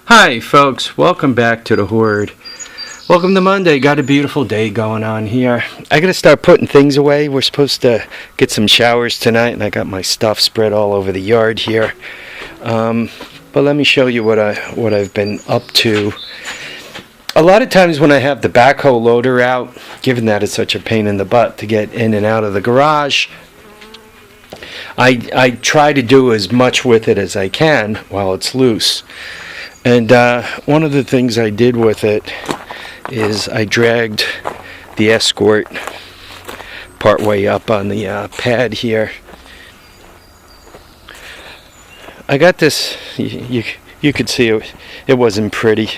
Hi folks, welcome back to the Horde. Welcome to Monday. Got a beautiful day going on here. I gotta start putting things away. We're supposed to get some showers tonight, and I got my stuff spread all over the yard here. But let me show you what I've been up to. A lot of times when I have the backhoe loader out, given that it's such a pain in the butt to get in and out of the garage, I try to do as much with it as I can while it's loose. And one of the things I did with it is I dragged the Escort part way up on the pad here. I got this, you could see it wasn't pretty.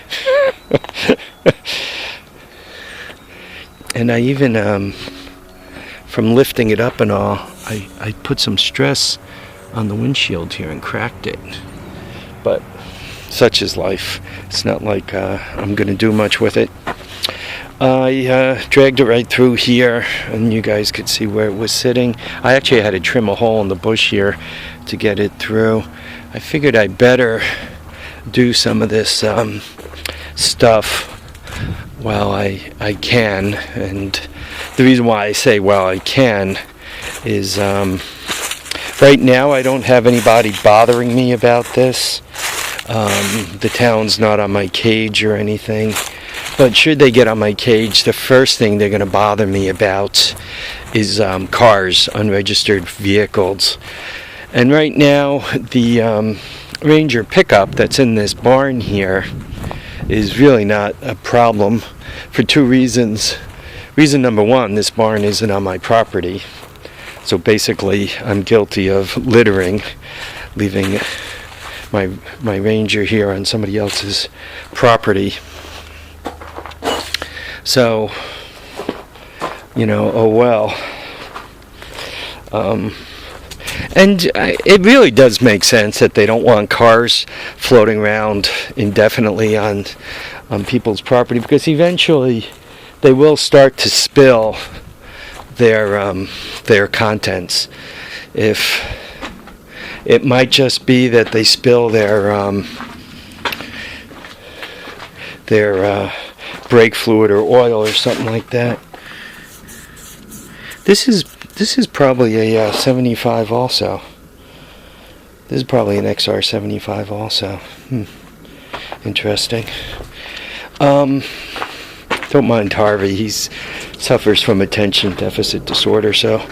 And I even, from lifting it up and all, I put some stress on the windshield here and cracked it. But such is life. It's not like I'm going to do much with it. I dragged it right through here, and you guys could see where it was sitting. I actually had to trim a hole in the bush here to get it through. I figured I'd better do some of this stuff while I can. And the reason why I say while I can is right now I don't have anybody bothering me about this. The town's not on my cage or anything, but should they get on my cage, the first thing they're going to bother me about is cars, unregistered vehicles. And right now the Ranger pickup that's in this barn here is really not a problem for two reasons. Reason number one, this barn isn't on my property, so basically I'm guilty of littering, leaving my Ranger here on somebody else's property. So, oh well. And it really does make sense that they don't want cars floating around indefinitely on people's property, because eventually they will start to spill their contents. If it might just be that they spill their brake fluid or oil or something like that. This is probably a 75 also. This is probably an XR 75 also. Interesting. Don't mind Harvey. He suffers from attention deficit disorder, so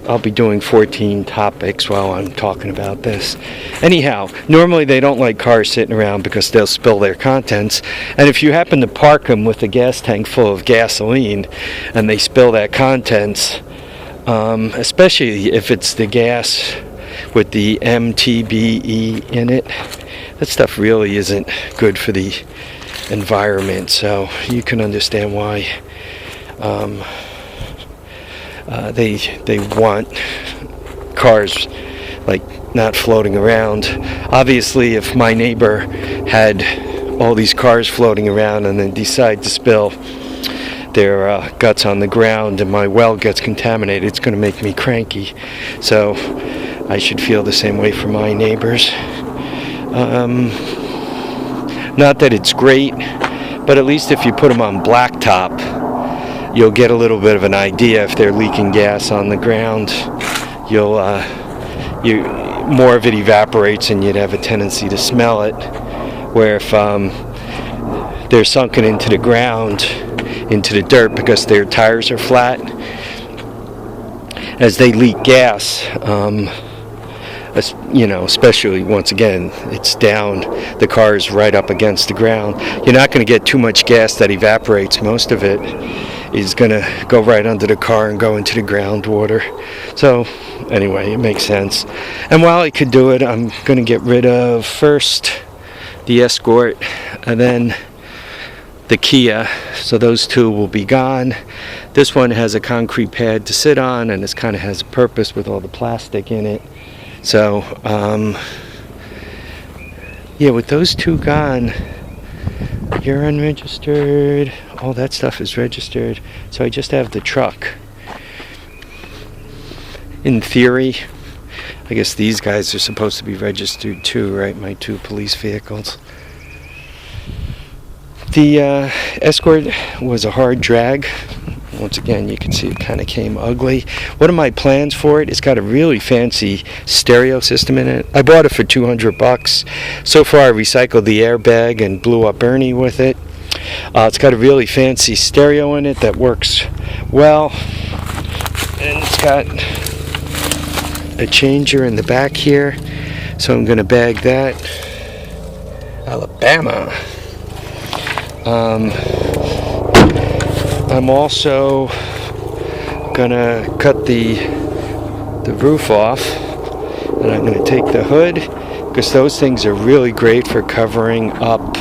I'll be doing 14 topics while I'm talking about this. Anyhow, normally they don't like cars sitting around because they'll spill their contents. And if you happen to park them with a gas tank full of gasoline and they spill that contents, especially if it's the gas with the MTBE in it, that stuff really isn't good for the environment. So you can understand why they want cars like not floating around. Obviously, if my neighbor had all these cars floating around and then decide to spill their guts on the ground and my well gets contaminated, it's going to make me cranky. So I should feel the same way for my neighbors. Not that it's great, but at least if you put them on blacktop, you'll get a little bit of an idea if they're leaking gas on the ground. More of it evaporates and you'd have a tendency to smell it. Where if they're sunken into the ground, into the dirt because their tires are flat, as they leak gas, especially once again, it's down, the car is right up against the ground. You're not going to get too much gas that evaporates. Most of it is going to go right under the car and go into the groundwater. So anyway, it makes sense. And while I could do it, I'm going to get rid of first the Escort and then the Kia. So those two will be gone. This one has a concrete pad to sit on, and it kind of has a purpose with all the plastic in it. So with those two gone, you're unregistered, all that stuff is registered, so I just have the truck. In theory, I guess these guys are supposed to be registered too, right? My two police vehicles. The Escort was a hard drag. Once again, you can see it kind of came ugly. What are my plans for it? It's got a really fancy stereo system in it. I bought it for $200. So far, I recycled the airbag and blew up Ernie with it. It's got a really fancy stereo in it that works well. And it's got a changer in the back here. So I'm going to bag that. Alabama. I'm also gonna cut the roof off, and I'm gonna take the hood, because those things are really great for covering up,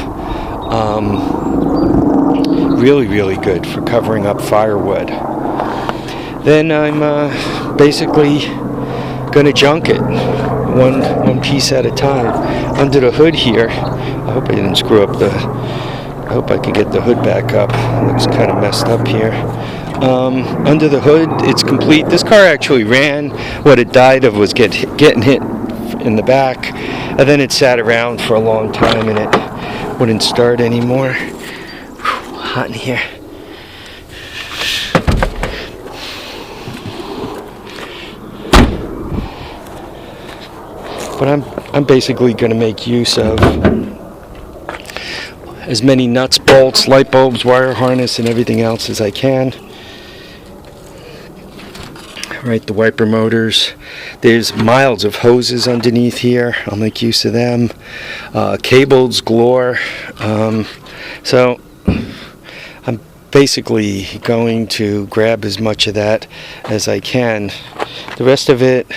really good for covering up firewood. Then I'm basically gonna junk it one piece at a time. Under the hood here, I hope I didn't screw up I hope I can get the hood back up. It looks kind of messed up here. Under the hood, it's complete. This car actually ran. What it died of was getting hit in the back, and then it sat around for a long time and it wouldn't start anymore. Whew, hot in here. But I'm basically going to make use of as many nuts, bolts, light bulbs, wire harness, and everything else as I can. Right, the wiper motors. There's miles of hoses underneath here. I'll make use of them. Cables galore. So I'm basically going to grab as much of that as I can. The rest of it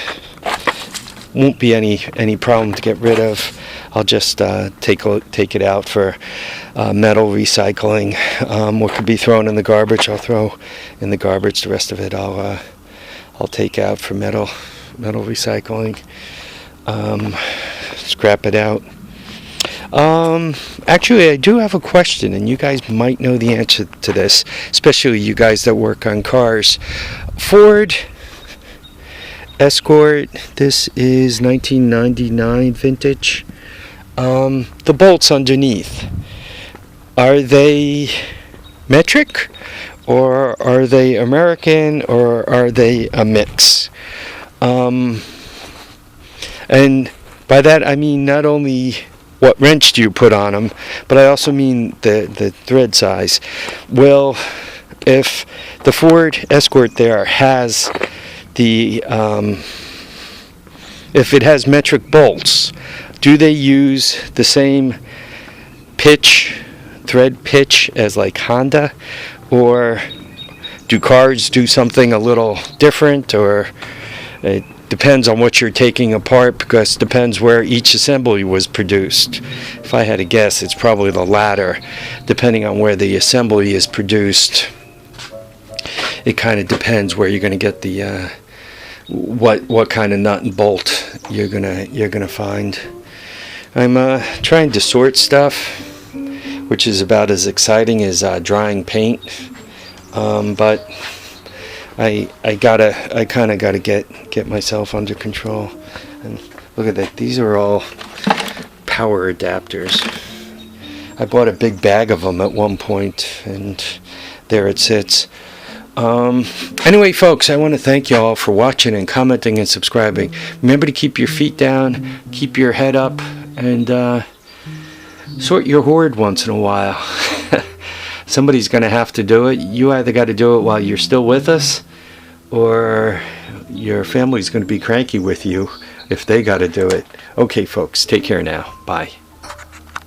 won't be any problem to get rid of. I'll just take it out for metal recycling. What could be thrown in the garbage, I'll throw in the garbage. The rest of it, I'll take out for metal recycling. Scrap it out. Actually, I do have a question, and you guys might know the answer to this, especially you guys that work on cars. Ford Escort. This is 1999 vintage. The bolts underneath, are they metric, or are they American, or are they a mix? And by that I mean not only what wrench do you put on them, but I also mean the thread size. Well, if the Ford Escort there has if it has metric bolts, do they use the same thread pitch as like Honda, or do cars do something a little different, or it depends on what you're taking apart, because it depends where each assembly was produced. If I had to guess, it's probably the latter. Depending on where the assembly is produced, it kind of depends where you're going to get the what kind of nut and bolt you're gonna find. I'm trying to sort stuff, which is about as exciting as drying paint. But I kind of gotta get myself under control. And look at that; these are all power adapters. I bought a big bag of them at one point, and there it sits. Anyway, folks, I want to thank you all for watching and commenting and subscribing. Remember to keep your feet down, keep your head up, and sort your hoard once in a while. Somebody's going to have to do it. You either got to do it while you're still with us, or your family's going to be cranky with you if they got to do it. Okay, folks, take care now. Bye.